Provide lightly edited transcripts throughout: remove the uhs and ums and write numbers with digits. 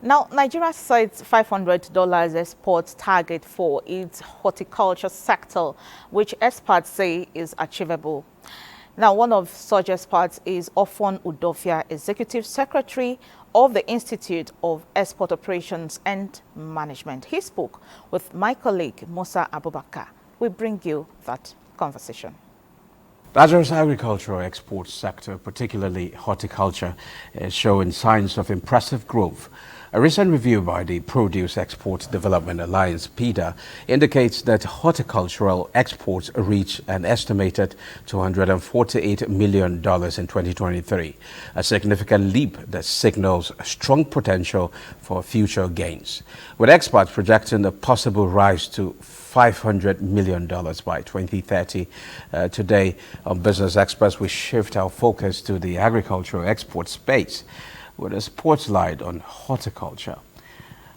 Now, Nigeria sets $500 export target for its horticulture sector, which experts say is achievable. Now, one of such experts is Ofon Udofia, Executive Secretary of the Institute of Export Operations and Management. He spoke with my colleague, Musa Abubakar. We bring you that conversation. Nigeria's agricultural export sector, particularly horticulture, is showing signs of impressive growth. A recent review by the Produce Export Development Alliance, PEDA, indicates that horticultural exports reached an estimated $248 million in 2023, a significant leap that signals strong potential for future gains, with experts projecting a possible rise to $500 million by 2030. Today, on Business Express, we shift our focus to the agricultural export space with a spotlight on horticulture.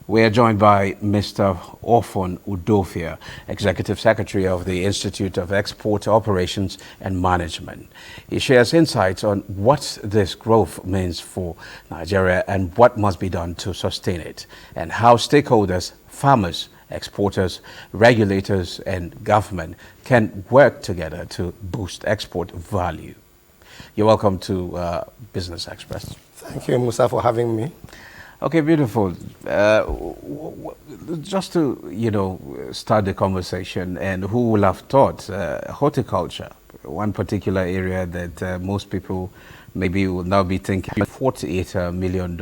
We are joined by Mr. Ofon Udofia, Executive Secretary of the Institute of Export Operations and Management. He shares insights on what this growth means for Nigeria and what must be done to sustain it, and how stakeholders, farmers, exporters, regulators, and government can work together to boost export value. You're welcome to Business Express. Thank you, Musa, for having me. Okay, beautiful. Just to, start the conversation, and who will have thought horticulture, one particular area that most people maybe will now be thinking $48 million.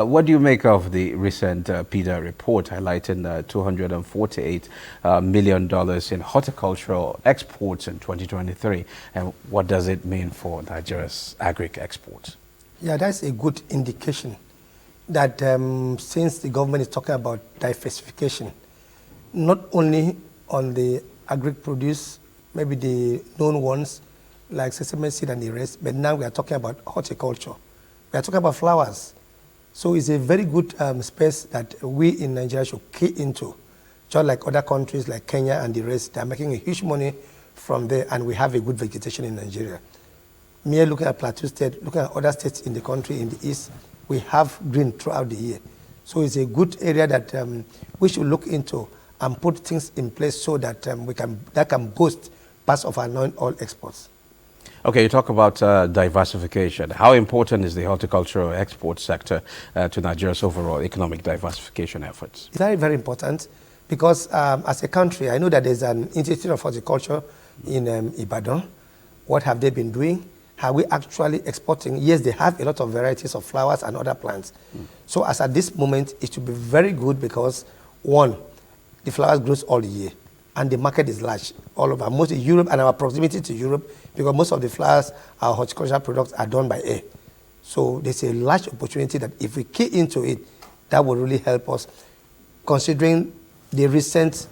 What do you make of the recent PEDA report highlighting $248 million in horticultural exports in 2023? And what does it mean for Nigeria's agri exports? Yeah, that's a good indication that since the government is talking about diversification, not only on the agri-produce, maybe the known ones like sesame seed and the rest, but now we are talking about horticulture. We are talking about flowers. So it's a very good space that we in Nigeria should key into. Just like other countries like Kenya and the rest, they are making a huge money from there, and we have a good vegetation in Nigeria. Mere looking at Plateau State, looking at other states in the country in the east, we have green throughout the year. So it's a good area that we should look into and put things in place so that that can boost parts of our non-oil exports. Okay, you talk about diversification. How important is the horticultural export sector to Nigeria's overall economic diversification efforts? It's very, very important because as a country, I know that there's an Institute of Horticulture in Ibadan. What have they been doing? Are we actually exporting? Yes, they have a lot of varieties of flowers and other plants. So as at this moment, it should be very good because, one, the flowers grows all the year and the market is large all over, mostly Europe and our proximity to Europe, because most of the flowers, our horticultural products are done by air. So there's a large opportunity that if we key into it, that will really help us, considering the recent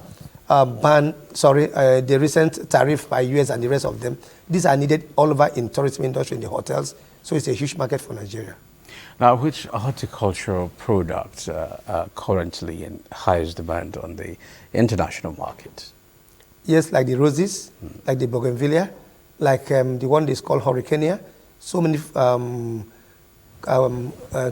the recent tariff by US and the rest of them. These are needed all over in tourism industry, in the hotels. So it's a huge market for Nigeria. Now, which horticultural products are currently in highest demand on the international market? Yes, like the roses, like the bougainvillea, like the one that's called Horticulture. So many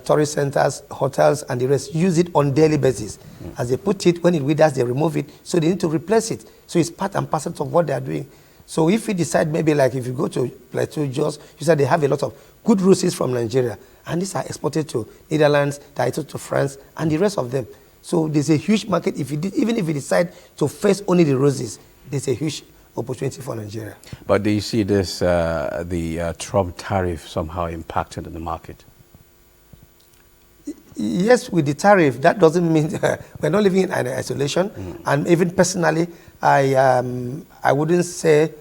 tourist centers, hotels, and the rest use it on daily basis. As they put it, when it withers, they remove it. So they need to replace it. So it's part and parcel of what they are doing. So if we decide, maybe like if you go to Plateau, Jos, you said they have a lot of good roses from Nigeria. And these are exported to Netherlands, they're exported to France, and the rest of them. So there's a huge market. Even if you decide to face only the roses, there's a huge opportunity for Nigeria. But do you see this, the Trump tariff somehow impacted the market? Yes, with the tariff, that doesn't mean we're not living in isolation. And even personally, I wouldn't say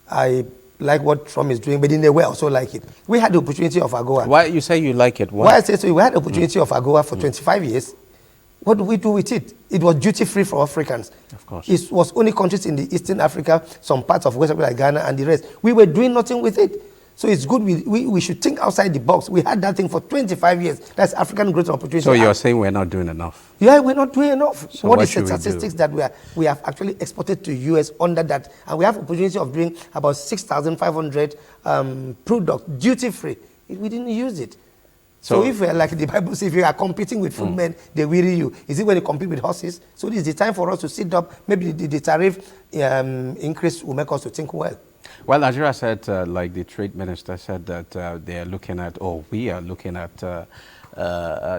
I like what Trump is doing, but in a way I also like it. We had the opportunity of AGOA. Why you say you like it? Why I say so? We had the opportunity of AGOA for 25 years. What do we do with it? It was duty-free for Africans. Of course. It was only countries in the Eastern Africa, some parts of West Africa like Ghana and the rest. We were doing nothing with it. So it's good, we should think outside the box. We had that thing for 25 years. That's African growth opportunity. So you're saying we're not doing enough? Yeah, we're not doing enough. So what is the statistics that we have actually exported to US under that? And we have opportunity of doing about 6,500 products duty-free. We didn't use it. So if like the Bible says, if you are competing with footmen, they weary you. Is it when you compete with horses? So this is the time for us to sit up. Maybe the tariff increase will make us to think well. Well, Nigeria said, like the trade minister said, that they are looking at, or we are looking at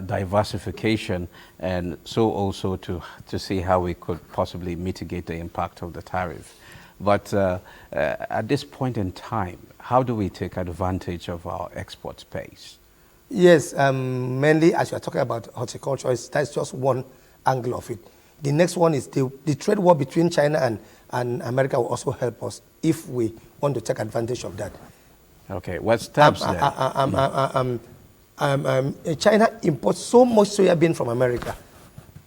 diversification, and so also to see how we could possibly mitigate the impact of the tariff. But at this point in time, how do we take advantage of our export space? Yes, mainly as you are talking about horticulture, that's just one angle of it. The next one is the trade war between China and America will also help us if we want to take advantage of that. Okay, what steps then? China imports so much soya bean from America,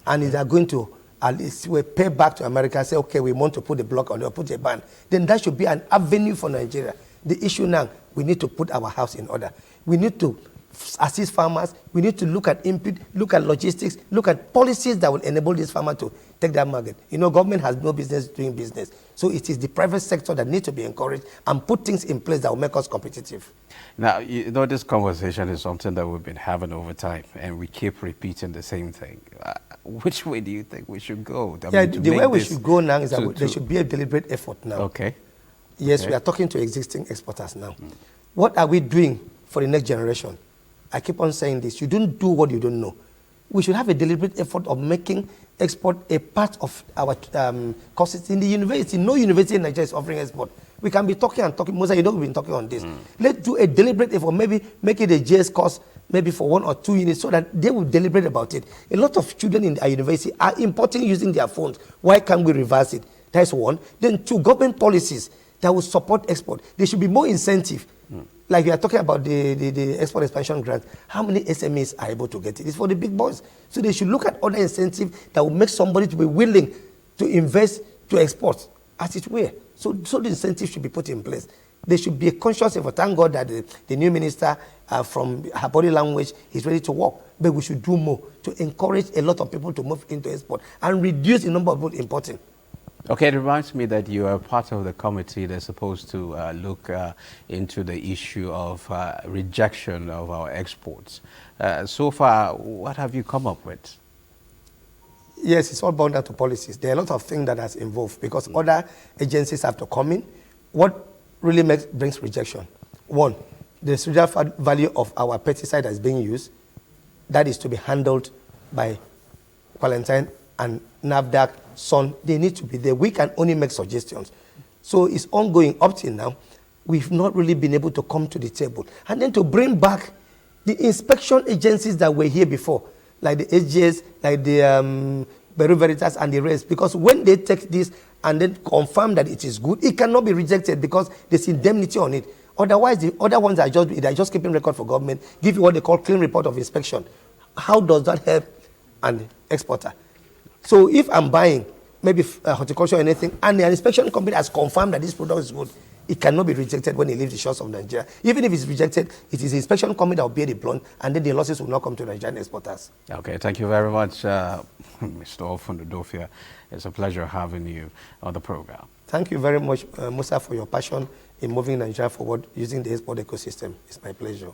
and they are going to at least we pay back to America and say, okay, we want to put a block on it or put a ban. Then that should be an avenue for Nigeria. The issue now, we need to put our house in order. We need to assist farmers. We need to look at input, look at logistics, look at policies that will enable this farmer to take that market. You know, government has no business doing business. So it is the private sector that needs to be encouraged and put things in place that will make us competitive. Now, you know, this conversation is something that we've been having over time, and we keep repeating the same thing. Which way do you think we should go? The way we should go now is that there should be a deliberate effort now. Okay. Yes, okay. We are talking to existing exporters now. What are we doing for the next generation? I keep on saying this. You don't do what you don't know. We should have a deliberate effort of making export a part of our courses in the university. No university in Nigeria is offering export. We can be talking and talking. Musa, you know we've been talking on this. Let's do a deliberate effort, maybe make it a JS course, maybe for 1 or 2 units, so that they will deliberate about it. A lot of children in our university are importing using their phones. Why can't we reverse it? That's one. Then 2, government policies that will support export. There should be more incentive. Like we are talking about the export expansion grant. How many SMEs are able to get it? It's for the big boys. So they should look at other incentives that will make somebody to be willing to invest to export as it were. So the incentives should be put in place. There should be a conscious effort. Thank God that the new minister, from her body language, is ready to work. But we should do more to encourage a lot of people to move into export and reduce the number of people importing. Okay, it reminds me that you are part of the committee that's supposed to look into the issue of rejection of our exports. So far, what have you come up with? Yes, it's all bound down to policies. There are a lot of things that has involved because other agencies have to come in. What really brings rejection? 1, the residual value of our pesticide that is being used, that is to be handled by Valentine and NAFDAC, Son. They need to be there. We can only make suggestions. So it's ongoing up till now. We've not really been able to come to the table. And then to bring back the inspection agencies that were here before, like the HGS, like the Bureau Veritas and the rest, because when they take this and then confirm that it is good, it cannot be rejected because there's indemnity on it. Otherwise, the other ones are just keeping record for government, give you what they call clean report of inspection. How does that help an exporter? So if I'm buying maybe horticulture or anything, and the inspection company has confirmed that this product is good, it cannot be rejected when it leaves the shores of Nigeria. Even if it's rejected, it is the inspection company that will bear the blunt, and then the losses will not come to Nigerian exporters. Okay, thank you very much, Mr. Ofon Udofia. It's a pleasure having you on the program. Thank you very much, Musa, for your passion in moving Nigeria forward using the export ecosystem. It's my pleasure.